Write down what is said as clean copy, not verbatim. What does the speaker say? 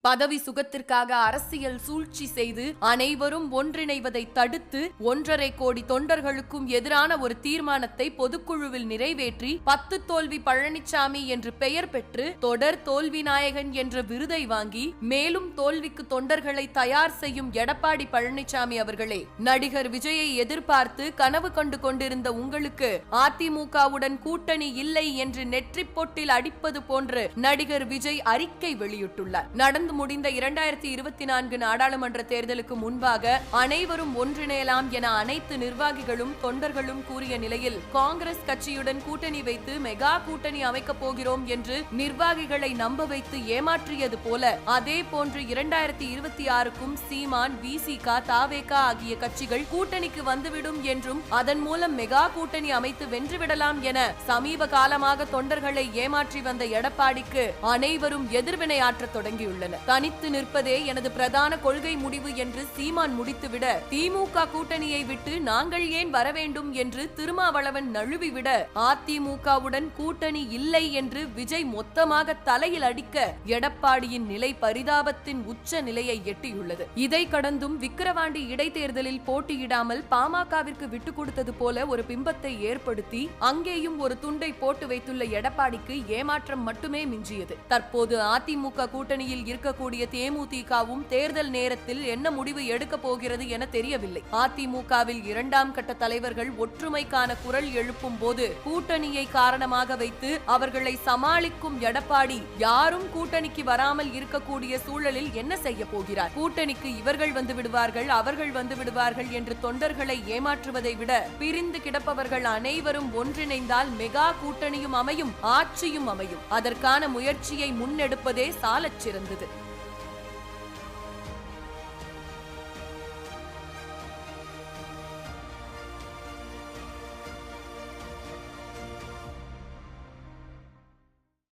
பதவி சுகத்திற்காக அரசியல் சூழ்ச்சி செய்து அனைவரும் ஒன்றிணைவதை தடுத்து 1.5 கோடி தொண்டர்களுக்கும் எதிரான ஒரு தீர்மானத்தை பொதுக்குழுவில் நிறைவேற்றி 10 தோல்வி பழனிசாமி என்று பெயர் பெற்று தொடர் தோல்வி நாயகன் என்ற விருதை வாங்கி மேலும் தோல்விக்கு தொண்டர்களை தயார் செய்யும் எடப்பாடி பழனிசாமி அவர்களே, நடிகர் விஜயை எதிர்பார்த்து கனவு கண்டு கொண்டிருந்த உங்களுக்கு அதிமுகவுடன் கூட்டணி இல்லை என்று நெற்றிப் பொட்டில் அடிப்பது போன்று நடிகர் விஜய் அறிக்கை வெளியிட்டுள்ளார். நடந்து முடிந்த 2024 நாடாளுமன்ற தேர்தலுக்கு முன்பாக அனைவரும் ஒன்றிணையலாம் என அனைத்து நிர்வாகிகளும் தொண்டர்களும் கூறிய நிலையில் காங்கிரஸ் கட்சியுடன் கூட்டணி வைத்து மெகா கூட்டணி அமைக்கப் போகிறோம் என்று நிர்வாகிகளை நம்ப வைத்து ஏமாற்றியது போல அதே போன்று 2026க்கும் சீமான், விசிக, தாவேகா ஆகிய கட்சிகள் கூட்டணிக்கு வந்துவிடும் என்றும் அதன் மூலம் மெகா கூட்டணி அமைத்து வென்றுவிடலாம் என சமீப காலமாக தொண்டர்களை ஏமாற்றி வந்த எடப்பாடிக்கு அனைவரும் எதிர்வினையாற்ற தொடங்கியுள்ளனர். தனித்து நிற்பதே எனது பிரதான கொள்கை முடிவு என்று சீமான் முடித்துவிட, திமுக கூட்டணியை விட்டு நாங்கள் ஏன் வர வேண்டும் என்று திருமாவளவன் நழுவிவிட, அதிமுகவுடன் கூட்டணி இல்லை என்று விஜய் மொத்தமாக தலையில் அடிக்க எடப்பாடியின் நிலை பரிதாபத்தின் உச்ச நிலையை எட்டியுள்ளது. இதை கடந்தும் விக்கிரவாண்டி இடைத்தேர்தலில் போட்டியிடாமல் பாமகவிற்கு விட்டுக் கொடுத்தது போல ஒரு பிம்பத்தை ஏற்படுத்தி அங்கேயும் ஒரு துண்டை போட்டு வைத்துள்ள எடப்பாடிக்கு ஏமாற்றம் மட்டுமே மிஞ்சியது. தற்போது அதிமுக கூட்டணியில் இருக்கக்கூடிய தேமுதிகவும் தேர்தல் நேரத்தில் என்ன முடிவு எடுக்க போகிறது என தெரியவில்லை. அதிமுகவில் 2ஆம் கட்ட தலைவர்கள் ஒற்றுமைக்கான குரல் எழுப்பும் போது கூட்டணியை காரணமாக வைத்து அவர்களை சமாளிக்கும் எடப்பாடி யாரும் கூட்டணிக்கு வராமல் இருக்கக்கூடிய சூழலில் என்ன செய்ய போகிறார்? கூட்டணிக்கு இவர்கள் வந்து விடுவார்கள், அவர்கள் வந்து விடுவார்கள் என்று தொண்டர்களை ஏமாற்றுவதை விட பிரிந்து கிடப்பவர்கள் அனைவரும் ஒன்றிணைந்தால் மெகா கூட்டணியும் அமையும், ஆட்சியும் அமையும். அதற்கான முயற்சியை முன்னெடுப்பதே சாலச் சிறந்தது.